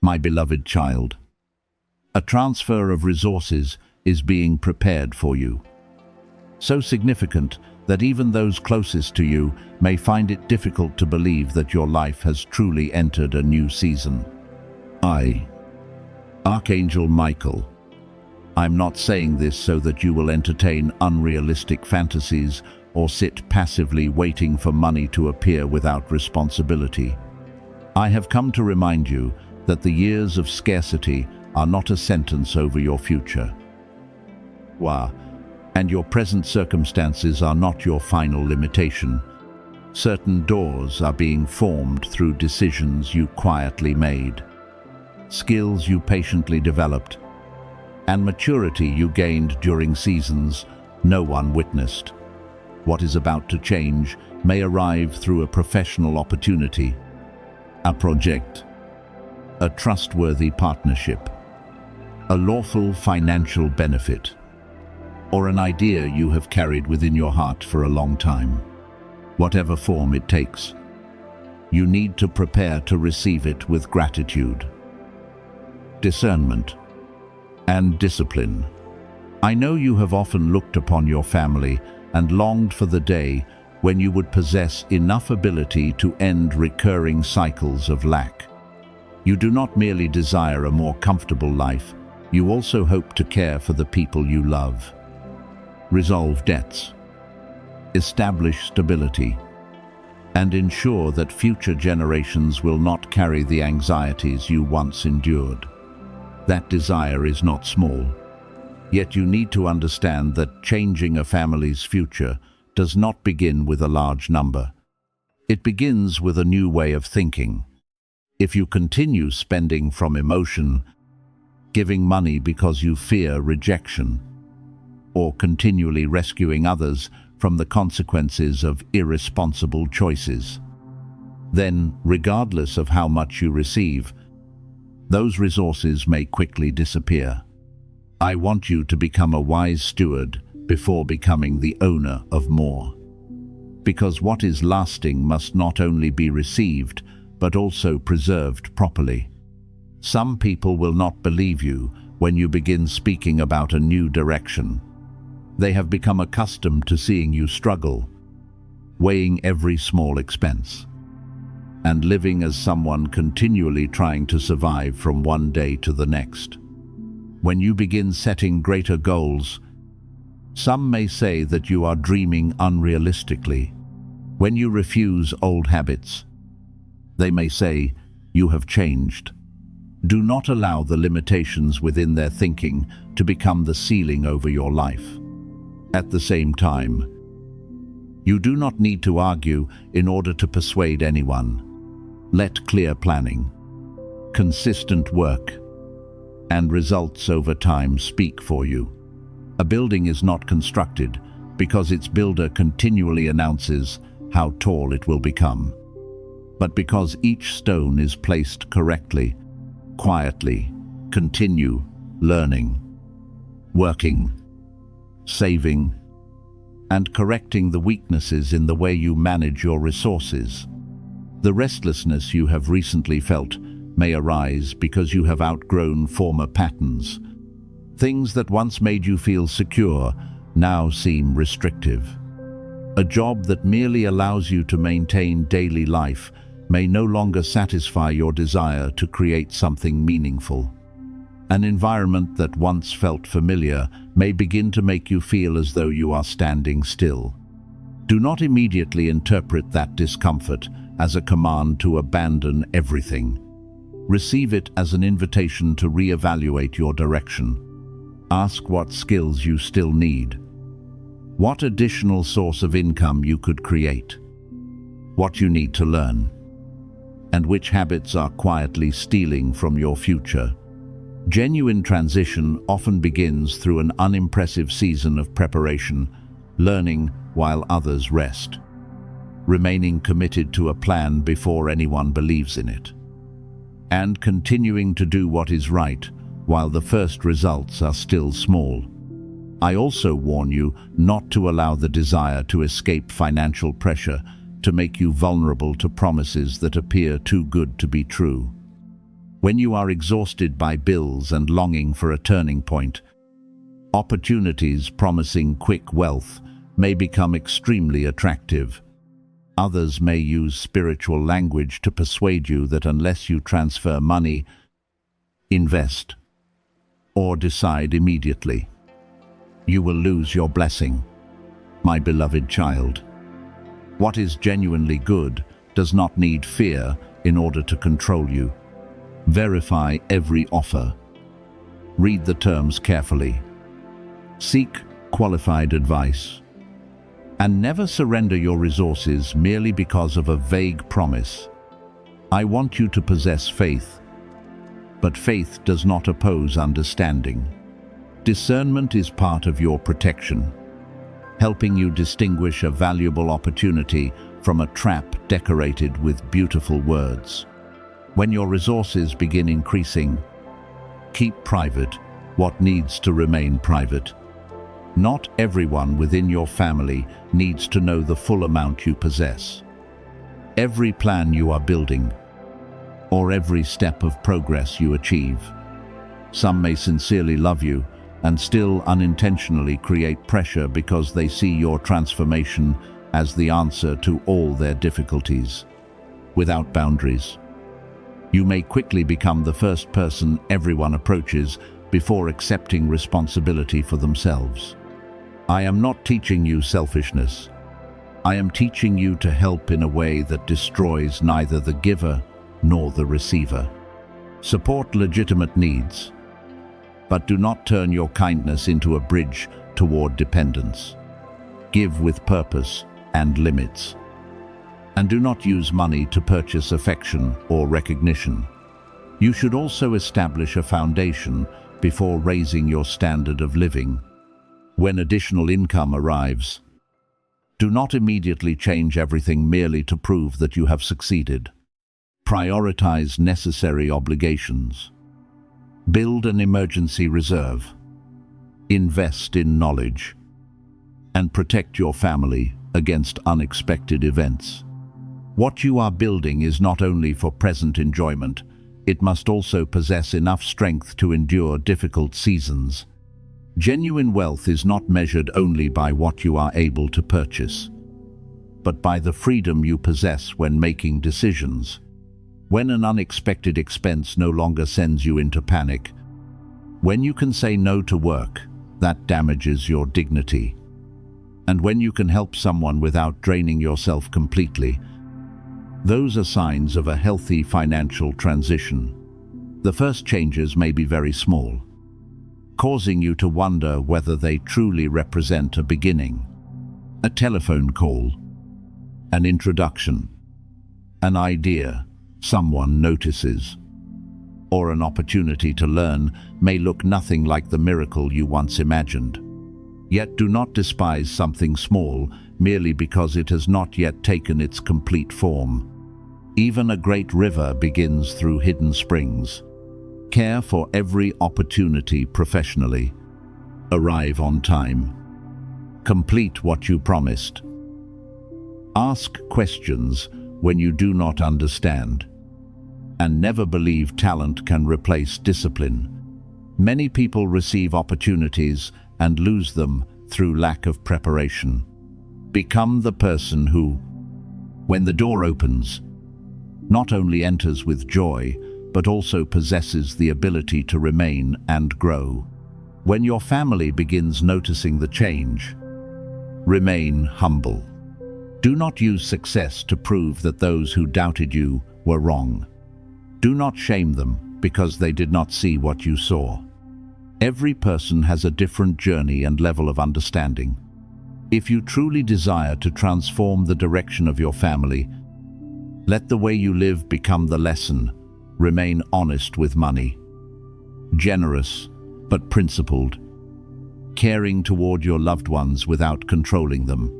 My beloved child, a transfer of resources is being prepared for you. So significant that even those closest to you may find it difficult to believe that your life has truly entered a new season. I, Archangel Michael, I'm not saying this so that you will entertain unrealistic fantasies or sit passively waiting for money to appear without responsibility. I have come to remind you that the years of scarcity are not a sentence over your future. And your present circumstances are not your final limitation. Certain doors are being formed through decisions you quietly made, skills you patiently developed, and maturity you gained during seasons no one witnessed. What is about to change may arrive through a professional opportunity, a project, a trustworthy partnership, a lawful financial benefit, or an idea you have carried within your heart for a long time. Whatever form it takes, you need to prepare to receive it with gratitude, discernment, and discipline. I know you have often looked upon your family and longed for the day when you would possess enough ability to end recurring cycles of lack. You do not merely desire a more comfortable life, you also hope to care for the people you love, resolve debts, establish stability, and ensure that future generations will not carry the anxieties you once endured. That desire is not small, yet you need to understand that changing a family's future does not begin with a large number. It begins with a new way of thinking. If you continue spending from emotion, giving money because you fear rejection, or continually rescuing others from the consequences of irresponsible choices, then, regardless of how much you receive, those resources may quickly disappear. I want you to become a wise steward before becoming the owner of more. Because what is lasting must not only be received, but also preserved properly. Some people will not believe you when you begin speaking about a new direction. They have become accustomed to seeing you struggle, weighing every small expense, and living as someone continually trying to survive from one day to the next. When you begin setting greater goals, some may say that you are dreaming unrealistically. When you refuse old habits, they may say you have changed. Do not allow the limitations within their thinking to become the ceiling over your life. At the same time, you do not need to argue in order to persuade anyone. Let clear planning, consistent work, and results over time speak for you. A building is not constructed because its builder continually announces how tall it will become, but because each stone is placed correctly. Quietly, continue learning, working, saving, and correcting the weaknesses in the way you manage your resources. The restlessness you have recently felt may arise because you have outgrown former patterns. Things that once made you feel secure now seem restrictive. A job that merely allows you to maintain daily life may no longer satisfy your desire to create something meaningful. An environment that once felt familiar may begin to make you feel as though you are standing still. Do not immediately interpret that discomfort as a command to abandon everything. Receive it as an invitation to reevaluate your direction. Ask what skills you still need, what additional source of income you could create, what you need to learn, and which habits are quietly stealing from your future. Genuine transition often begins through an unimpressive season of preparation, learning while others rest, remaining committed to a plan before anyone believes in it, and continuing to do what is right while the first results are still small. I also warn you not to allow the desire to escape financial pressure to make you vulnerable to promises that appear too good to be true. When you are exhausted by bills and longing for a turning point, opportunities promising quick wealth may become extremely attractive. Others may use spiritual language to persuade you that unless you transfer money, invest, or decide immediately, you will lose your blessing. My beloved child, what is genuinely good does not need fear in order to control you. Verify every offer. Read the terms carefully. Seek qualified advice. And never surrender your resources merely because of a vague promise. I want you to possess faith, but faith does not oppose understanding. Discernment is part of your protection, helping you distinguish a valuable opportunity from a trap decorated with beautiful words. When your resources begin increasing, keep private what needs to remain private. Not everyone within your family needs to know the full amount you possess. Every plan you are building, or every step of progress you achieve. Some may sincerely love you and still unintentionally create pressure because they see your transformation as the answer to all their difficulties. Without boundaries, you may quickly become the first person everyone approaches before accepting responsibility for themselves. I am not teaching you selfishness. I am teaching you to help in a way that destroys neither the giver nor the receiver. Support legitimate needs, but do not turn your kindness into a bridge toward dependence. Give with purpose and limits. And do not use money to purchase affection or recognition. You should also establish a foundation before raising your standard of living. When additional income arrives, do not immediately change everything merely to prove that you have succeeded. Prioritize necessary obligations. Build an emergency reserve. Invest in knowledge. And protect your family against unexpected events. What you are building is not only for present enjoyment, it must also possess enough strength to endure difficult seasons. Genuine wealth is not measured only by what you are able to purchase, but by the freedom you possess when making decisions. When an unexpected expense no longer sends you into panic, when you can say no to work that damages your dignity, and when you can help someone without draining yourself completely, those are signs of a healthy financial transition. The first changes may be very small, causing you to wonder whether they truly represent a beginning. A telephone call, an introduction, an idea someone notices, or an opportunity to learn may look nothing like the miracle you once imagined. Yet do not despise something small merely because it has not yet taken its complete form. Even a great river begins through hidden springs. Care for every opportunity professionally. Arrive on time. Complete what you promised. Ask questions when you do not understand. And never believe talent can replace discipline. Many people receive opportunities and lose them through lack of preparation. Become the person who, when the door opens, not only enters with joy, but also possesses the ability to remain and grow. When your family begins noticing the change, remain humble. Do not use success to prove that those who doubted you were wrong. Do not shame them because they did not see what you saw. Every person has a different journey and level of understanding. If you truly desire to transform the direction of your family, let the way you live become the lesson. Remain honest with money. Generous, but principled. Caring toward your loved ones without controlling them.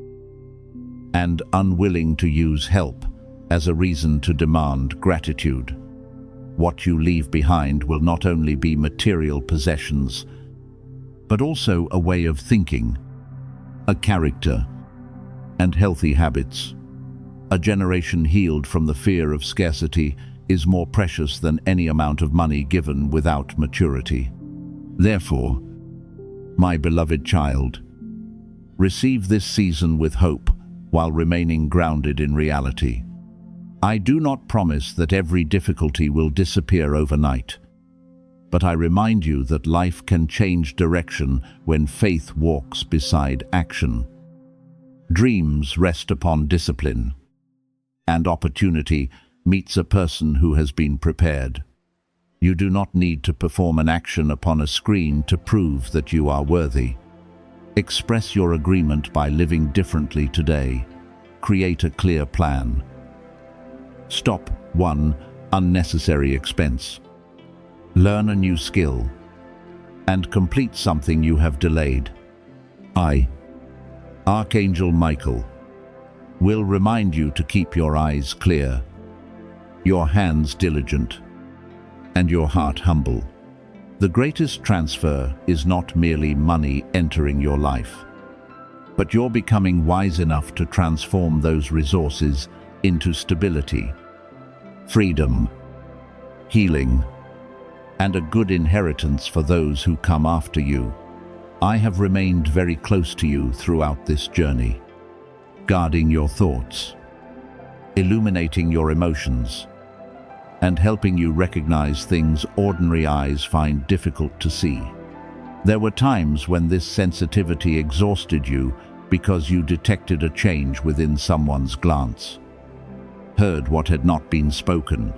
And unwilling to use help as a reason to demand gratitude. What you leave behind will not only be material possessions, but also a way of thinking, a character, and healthy habits. A generation healed from the fear of scarcity is more precious than any amount of money given without maturity. Therefore, my beloved child, receive this season with hope while remaining grounded in reality. I do not promise that every difficulty will disappear overnight, but I remind you that life can change direction when faith walks beside action. Dreams rest upon discipline, and opportunity meets a person who has been prepared. You do not need to perform an action upon a screen to prove that you are worthy. Express your agreement by living differently today. Create a clear plan. Stop one unnecessary expense. Learn a new skill, and complete something you have delayed. I, Archangel Michael, will remind you to keep your eyes clear, your hands diligent, and your heart humble. The greatest transfer is not merely money entering your life, but you're becoming wise enough to transform those resources into stability, freedom, healing, and a good inheritance for those who come after you. I have remained very close to you throughout this journey, guarding your thoughts, illuminating your emotions, and helping you recognize things ordinary eyes find difficult to see. There were times when this sensitivity exhausted you because you detected a change within someone's glance, heard what had not been spoken,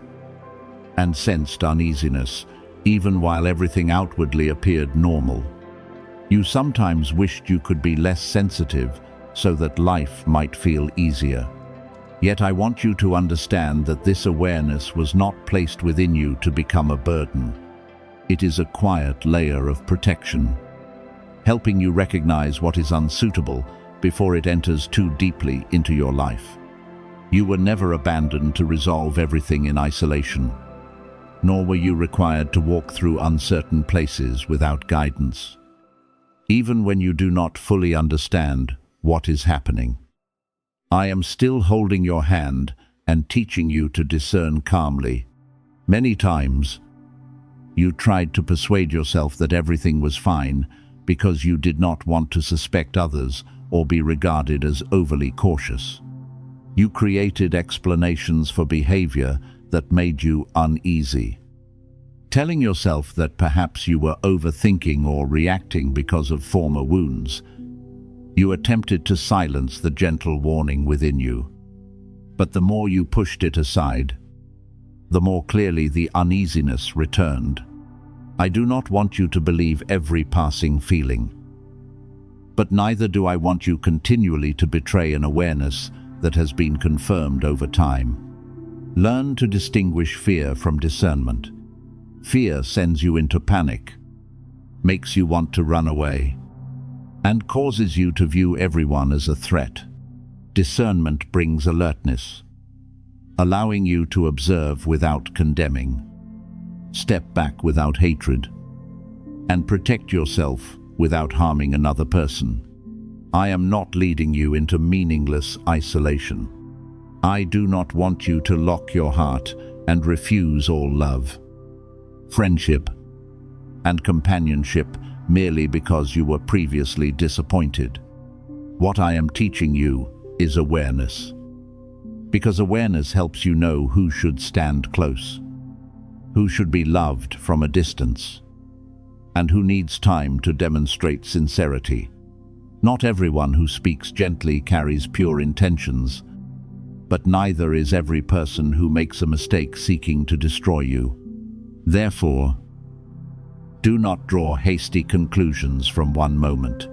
and sensed uneasiness, even while everything outwardly appeared normal. You sometimes wished you could be less sensitive so that life might feel easier. Yet I want you to understand that this awareness was not placed within you to become a burden. It is a quiet layer of protection, helping you recognize what is unsuitable before it enters too deeply into your life. You were never abandoned to resolve everything in isolation, nor were you required to walk through uncertain places without guidance, even when you do not fully understand what is happening. I am still holding your hand and teaching you to discern calmly. Many times, you tried to persuade yourself that everything was fine because you did not want to suspect others or be regarded as overly cautious. You created explanations for behavior that made you uneasy, telling yourself that perhaps you were overthinking or reacting because of former wounds. You attempted to silence the gentle warning within you, but the more you pushed it aside, the more clearly the uneasiness returned. I do not want you to believe every passing feeling, but neither do I want you continually to betray an awareness that has been confirmed over time. Learn to distinguish fear from discernment. Fear sends you into panic, makes you want to run away, and causes you to view everyone as a threat. Discernment brings alertness, allowing you to observe without condemning, step back without hatred, and protect yourself without harming another person. I am not leading you into meaningless isolation. I do not want you to lock your heart and refuse all love, friendship, and companionship merely because you were previously disappointed. What I am teaching you is awareness, because awareness helps you know who should stand close, who should be loved from a distance, and who needs time to demonstrate sincerity. Not everyone who speaks gently carries pure intentions, but neither is every person who makes a mistake seeking to destroy you. Therefore, do not draw hasty conclusions from one moment.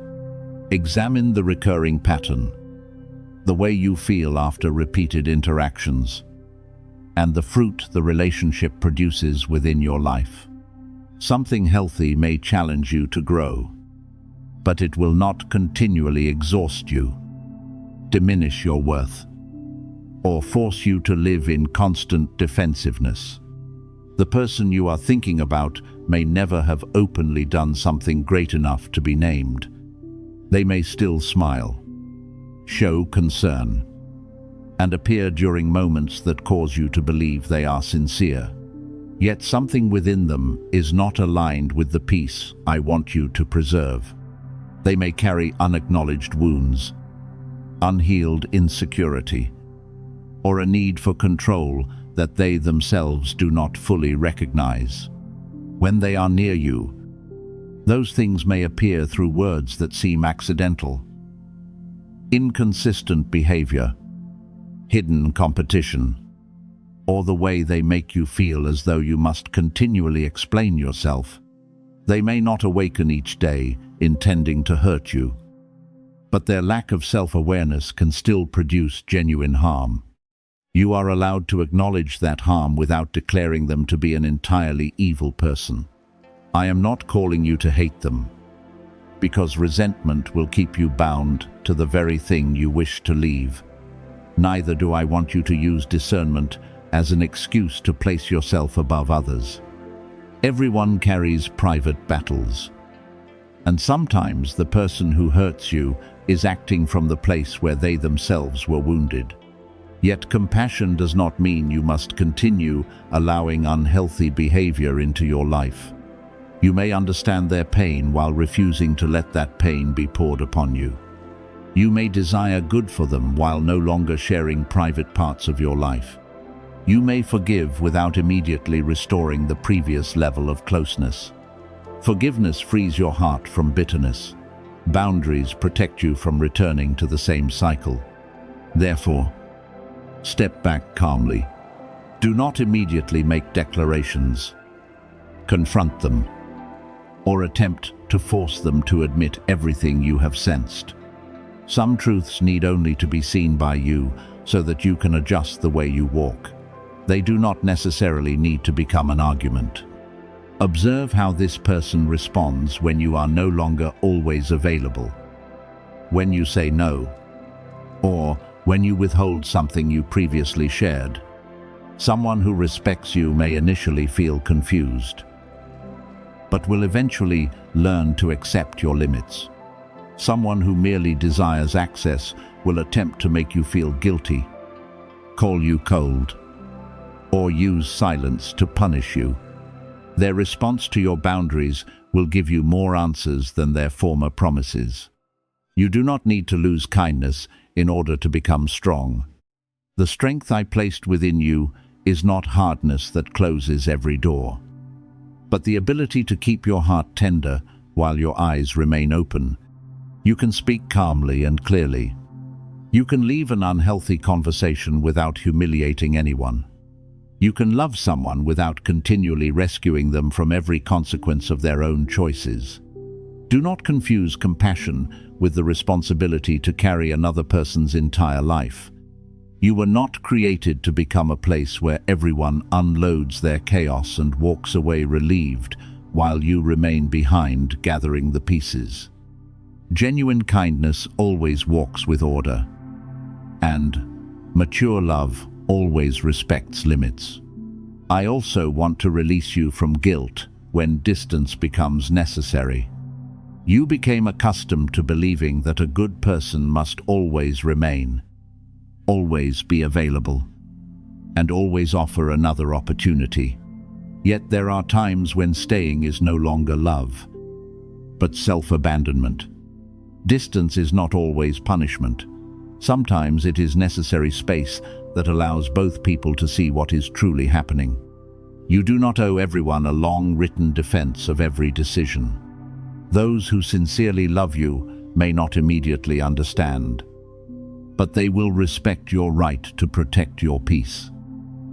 Examine the recurring pattern, the way you feel after repeated interactions, and the fruit the relationship produces within your life. Something healthy may challenge you to grow, but it will not continually exhaust you, diminish your worth, or force you to live in constant defensiveness. The person you are thinking about may never have openly done something great enough to be named. They may still smile, show concern, and appear during moments that cause you to believe they are sincere. Yet something within them is not aligned with the peace I want you to preserve. They may carry unacknowledged wounds, unhealed insecurity, or a need for control that they themselves do not fully recognize. When they are near you, those things may appear through words that seem accidental, inconsistent behavior, hidden competition, or the way they make you feel as though you must continually explain yourself. They may not awaken each day intending to hurt you, but their lack of self-awareness can still produce genuine harm. You are allowed to acknowledge that harm without declaring them to be an entirely evil person. I am not calling you to hate them, because resentment will keep you bound to the very thing you wish to leave. Neither do I want you to use discernment as an excuse to place yourself above others. Everyone carries private battles, and sometimes the person who hurts you is acting from the place where they themselves were wounded. Yet compassion does not mean you must continue allowing unhealthy behavior into your life. You may understand their pain while refusing to let that pain be poured upon you. You may desire good for them while no longer sharing private parts of your life. You may forgive without immediately restoring the previous level of closeness. Forgiveness frees your heart from bitterness. Boundaries protect you from returning to the same cycle. Therefore, step back calmly. Do not immediately make declarations. Confront them, or attempt to force them to admit everything you have sensed. Some truths need only to be seen by you so that you can adjust the way you walk. They do not necessarily need to become an argument. Observe how this person responds when you are no longer always available. When you say no, or when you withhold something you previously shared. Someone who respects you may initially feel confused, but will eventually learn to accept your limits. Someone who merely desires access will attempt to make you feel guilty, call you cold, or use silence to punish you. Their response to your boundaries will give you more answers than their former promises. You do not need to lose kindness in order to become strong. The strength I placed within you is not hardness that closes every door, but the ability to keep your heart tender while your eyes remain open. You can speak calmly and clearly. You can leave an unhealthy conversation without humiliating anyone. You can love someone without continually rescuing them from every consequence of their own choices. Do not confuse compassion with the responsibility to carry another person's entire life. You were not created to become a place where everyone unloads their chaos and walks away relieved while you remain behind gathering the pieces. Genuine kindness always walks with order, and mature love always respects limits. I also want to release you from guilt when distance becomes necessary. You became accustomed to believing that a good person must always remain, always be available, and always offer another opportunity. Yet there are times when staying is no longer love, but self-abandonment. Distance is not always punishment. Sometimes it is necessary space that allows both people to see what is truly happening. You do not owe everyone a long written defense of every decision. Those who sincerely love you may not immediately understand, but they will respect your right to protect your peace.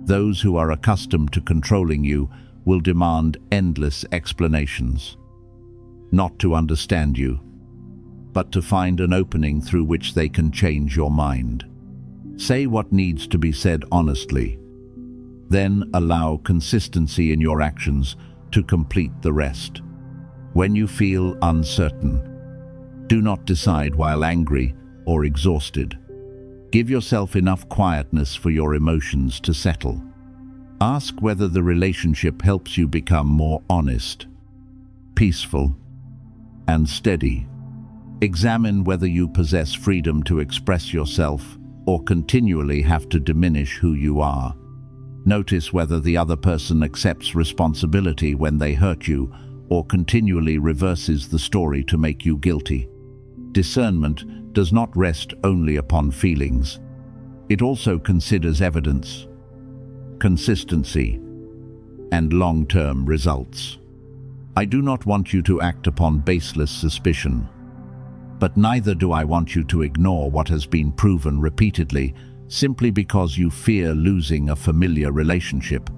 Those who are accustomed to controlling you will demand endless explanations, not to understand you, but to find an opening through which they can change your mind. Say what needs to be said honestly. Then allow consistency in your actions to complete the rest. When you feel uncertain, do not decide while angry or exhausted. Give yourself enough quietness for your emotions to settle. Ask whether the relationship helps you become more honest, peaceful, and steady. Examine whether you possess freedom to express yourself or continually have to diminish who you are. Notice whether the other person accepts responsibility when they hurt you or continually reverses the story to make you guilty. Discernment does not rest only upon feelings. It also considers evidence, consistency, and long-term results. I do not want you to act upon baseless suspicion, but neither do I want you to ignore what has been proven repeatedly simply because you fear losing a familiar relationship.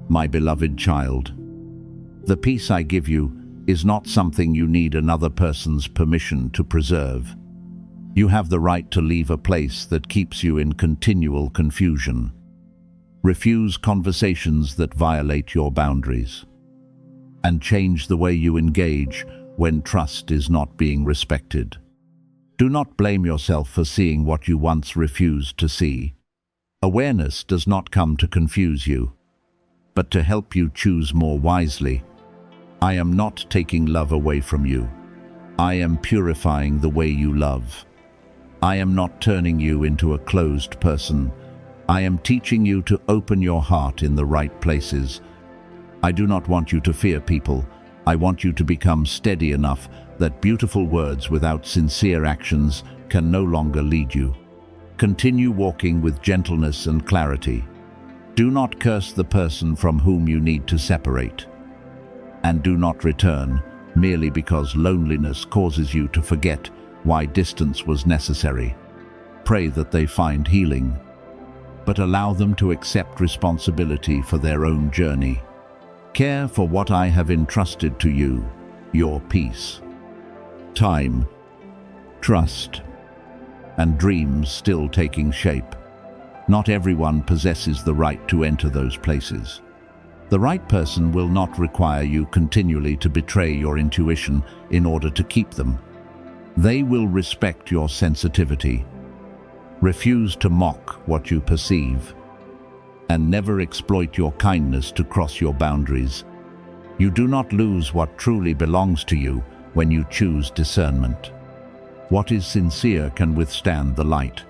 My beloved child, the peace I give you is not something you need another person's permission to preserve. You have the right to leave a place that keeps you in continual confusion. Refuse conversations that violate your boundaries, and change the way you engage when trust is not being respected. Do not blame yourself for seeing what you once refused to see. Awareness does not come to confuse you, but to help you choose more wisely. I am not taking love away from you. I am purifying the way you love. I am not turning you into a closed person. I am teaching you to open your heart in the right places. I do not want you to fear people. I want you to become steady enough that beautiful words without sincere actions can no longer lead you. Continue walking with gentleness and clarity. Do not curse the person from whom you need to separate. And do not return merely because loneliness causes you to forget why distance was necessary. Pray that they find healing, but allow them to accept responsibility for their own journey. Care for what I have entrusted to you, your peace. Time, trust, and dreams still taking shape. Not everyone possesses the right to enter those places. The right person will not require you continually to betray your intuition in order to keep them. They will respect your sensitivity. Refuse to mock what you perceive, and never exploit your kindness to cross your boundaries. You do not lose what truly belongs to you when you choose discernment. What is sincere can withstand the light,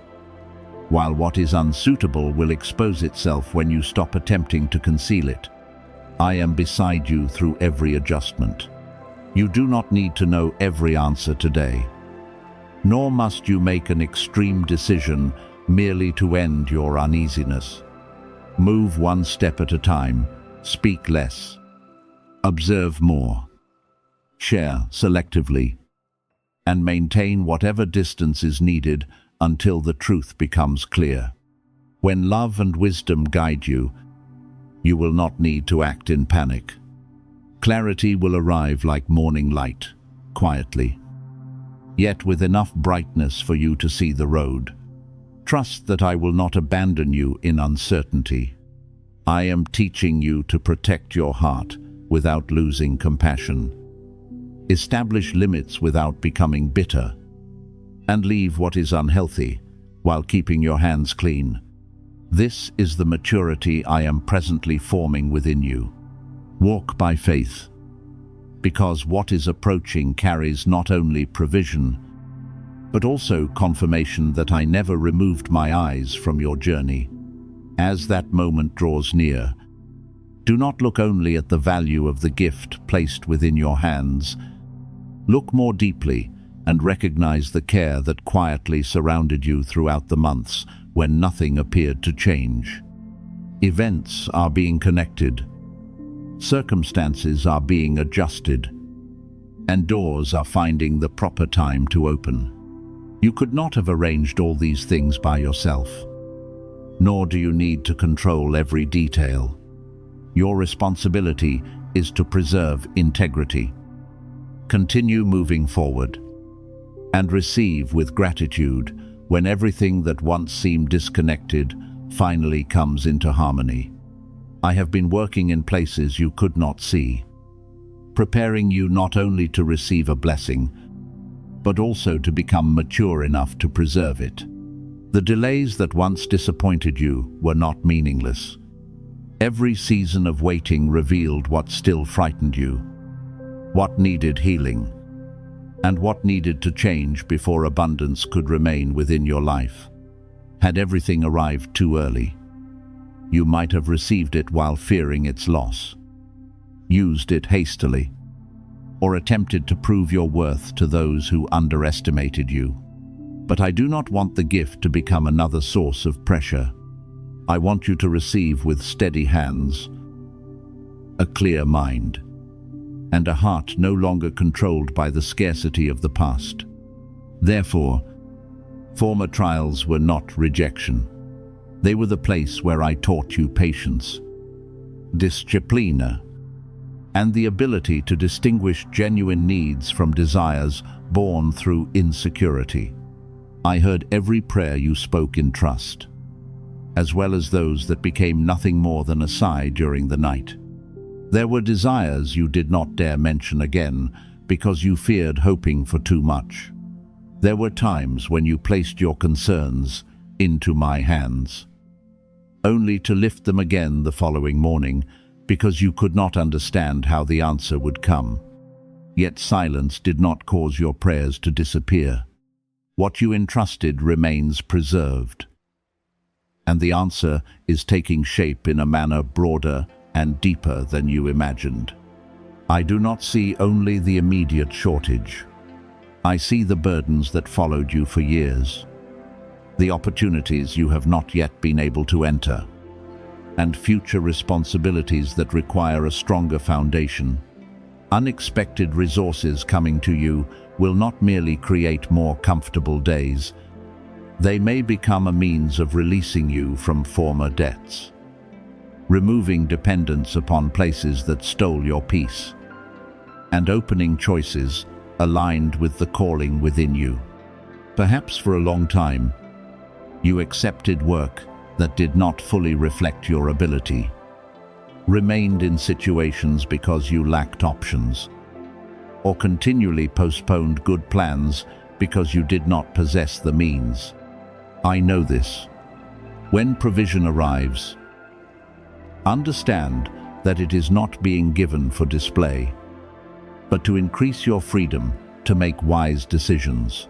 while what is unsuitable will expose itself when you stop attempting to conceal it. I am beside you through every adjustment. You do not need to know every answer today, nor must you make an extreme decision merely to end your uneasiness. Move one step at a time, speak less, observe more, share selectively, and maintain whatever distance is needed until the truth becomes clear. When love and wisdom guide you, you will not need to act in panic. Clarity will arrive like morning light, quietly, yet with enough brightness for you to see the road. Trust that I will not abandon you in uncertainty. I am teaching you to protect your heart without losing compassion. Establish limits without becoming bitter, and leave what is unhealthy while keeping your hands clean. This is the maturity I am presently forming within you. Walk by faith, because what is approaching carries not only provision, but also confirmation that I never removed my eyes from your journey. As that moment draws near, do not look only at the value of the gift placed within your hands. Look more deeply and recognize the care that quietly surrounded you throughout the months when nothing appeared to change. Events are being connected, circumstances are being adjusted, and doors are finding the proper time to open. You could not have arranged all these things by yourself, nor do you need to control every detail. Your responsibility is to preserve integrity. Continue moving forward, and receive with gratitude when everything that once seemed disconnected finally comes into harmony. I have been working in places you could not see, preparing you not only to receive a blessing, but also to become mature enough to preserve it. The delays that once disappointed you were not meaningless. Every season of waiting revealed what still frightened you, what needed healing, and what needed to change before abundance could remain within your life. Had everything arrived too early, you might have received it while fearing its loss, used it hastily, or attempted to prove your worth to those who underestimated you. But I do not want the gift to become another source of pressure. I want you to receive with steady hands, a clear mind, and a heart no longer controlled by the scarcity of the past. Therefore, former trials were not rejection. They were the place where I taught you patience, disciplina, and the ability to distinguish genuine needs from desires born through insecurity. I heard every prayer you spoke in trust, as well as those that became nothing more than a sigh during the night. There were desires you did not dare mention again because you feared hoping for too much. There were times when you placed your concerns into my hands, only to lift them again the following morning because you could not understand how the answer would come. Yet silence did not cause your prayers to disappear. What you entrusted remains preserved, and the answer is taking shape in a manner broader and deeper than you imagined. I do not see only the immediate shortage. I see the burdens that followed you for years, the opportunities you have not yet been able to enter, and future responsibilities that require a stronger foundation. Unexpected resources coming to you will not merely create more comfortable days. They may become a means of releasing you from former debts, removing dependence upon places that stole your peace, and opening choices aligned with the calling within you. Perhaps for a long time, you accepted work that did not fully reflect your ability, remained in situations because you lacked options, or continually postponed good plans because you did not possess the means. I know this. When provision arrives, understand that it is not being given for display, but to increase your freedom to make wise decisions.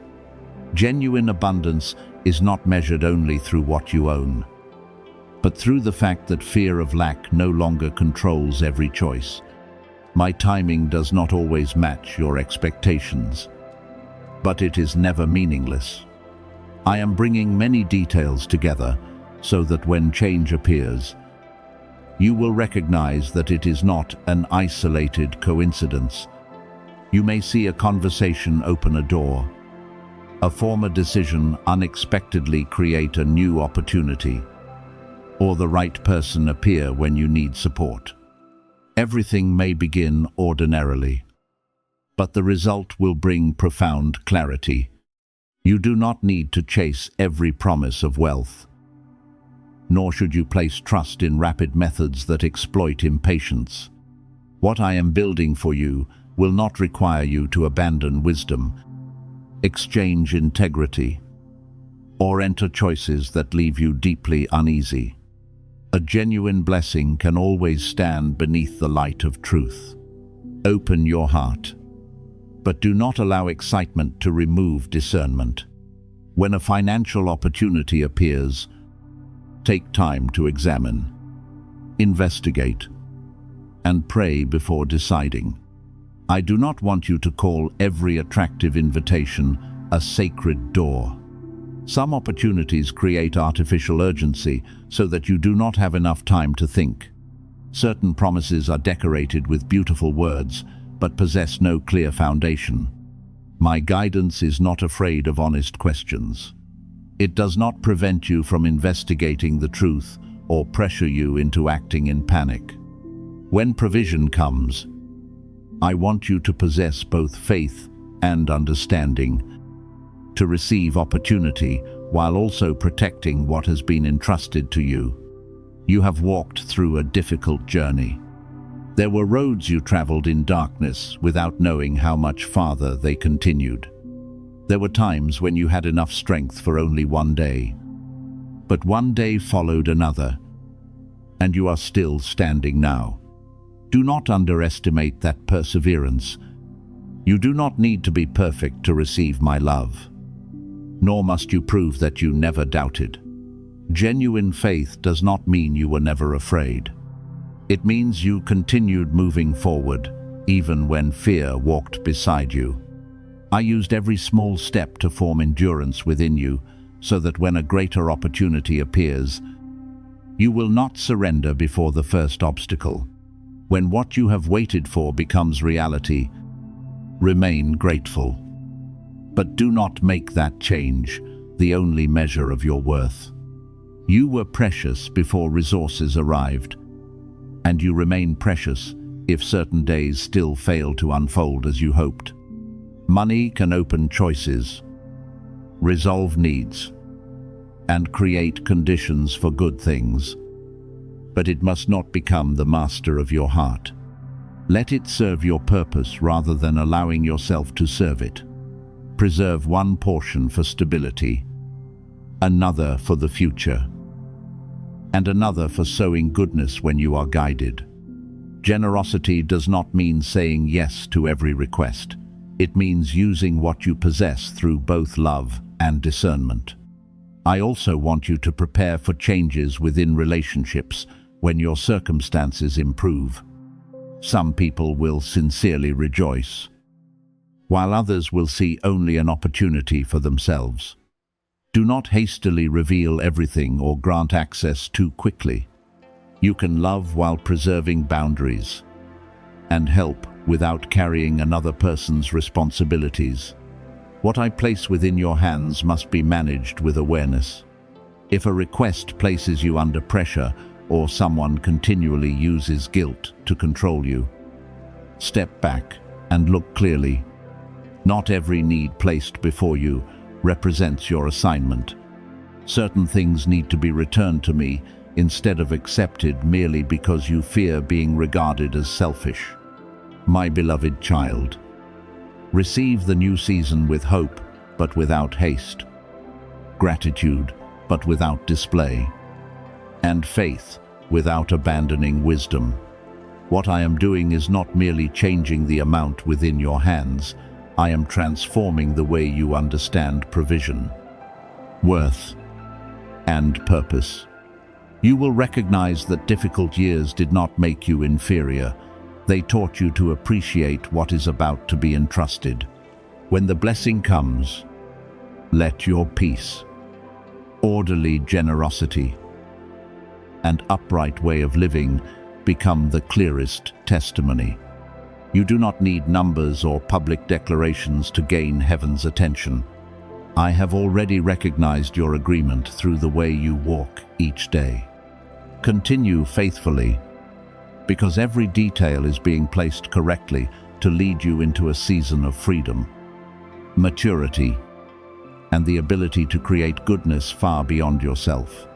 Genuine abundance is not measured only through what you own, but through the fact that fear of lack no longer controls every choice. My timing does not always match your expectations, but it is never meaningless. I am bringing many details together so that when change appears, you will recognize that it is not an isolated coincidence. You may see a conversation open a door, a former decision unexpectedly create a new opportunity, or the right person appear when you need support. Everything may begin ordinarily, but the result will bring profound clarity. You do not need to chase every promise of wealth, nor should you place trust in rapid methods that exploit impatience. What I am building for you will not require you to abandon wisdom, exchange integrity, or enter choices that leave you deeply uneasy. A genuine blessing can always stand beneath the light of truth. Open your heart, but do not allow excitement to remove discernment. When a financial opportunity appears, take time to examine, investigate, and pray before deciding. I do not want you to call every attractive invitation a sacred door. Some opportunities create artificial urgency so that you do not have enough time to think. Certain promises are decorated with beautiful words but possess no clear foundation. My guidance is not afraid of honest questions. It does not prevent you from investigating the truth or pressure you into acting in panic. When provision comes, I want you to possess both faith and understanding, to receive opportunity while also protecting what has been entrusted to you. You have walked through a difficult journey. There were roads you traveled in darkness without knowing how much farther they continued. There were times when you had enough strength for only one day, but one day followed another, and you are still standing now. Do not underestimate that perseverance. You do not need to be perfect to receive my love, nor must you prove that you never doubted. Genuine faith does not mean you were never afraid. It means you continued moving forward, even when fear walked beside you. I used every small step to form endurance within you, so that when a greater opportunity appears, you will not surrender before the first obstacle. When what you have waited for becomes reality, remain grateful. But do not make that change the only measure of your worth. You were precious before resources arrived, and you remain precious if certain days still fail to unfold as you hoped. Money can open choices, resolve needs, and create conditions for good things, but it must not become the master of your heart. Let it serve your purpose rather than allowing yourself to serve it. Preserve one portion for stability, another for the future, and another for sowing goodness when you are guided. Generosity does not mean saying yes to every request. It means using what you possess through both love and discernment. I also want you to prepare for changes within relationships when your circumstances improve. Some people will sincerely rejoice, while others will see only an opportunity for themselves. Do not hastily reveal everything or grant access too quickly. You can love while preserving boundaries, and help without carrying another person's responsibilities. What I place within your hands must be managed with awareness. If a request places you under pressure, or someone continually uses guilt to control you, step back and look clearly. Not every need placed before you represents your assignment. Certain things need to be returned to me instead of accepted merely because you fear being regarded as selfish. My beloved child, receive the new season with hope, but without haste, gratitude, but without display, and faith without abandoning wisdom. What I am doing is not merely changing the amount within your hands. I am transforming the way you understand provision, worth, and purpose. You will recognize that difficult years did not make you inferior. They taught you to appreciate what is about to be entrusted. When the blessing comes, let your peace, orderly generosity, and upright way of living become the clearest testimony. You do not need numbers or public declarations to gain heaven's attention. I have already recognized your agreement through the way you walk each day. Continue faithfully, because every detail is being placed correctly to lead you into a season of freedom, maturity, and the ability to create goodness far beyond yourself.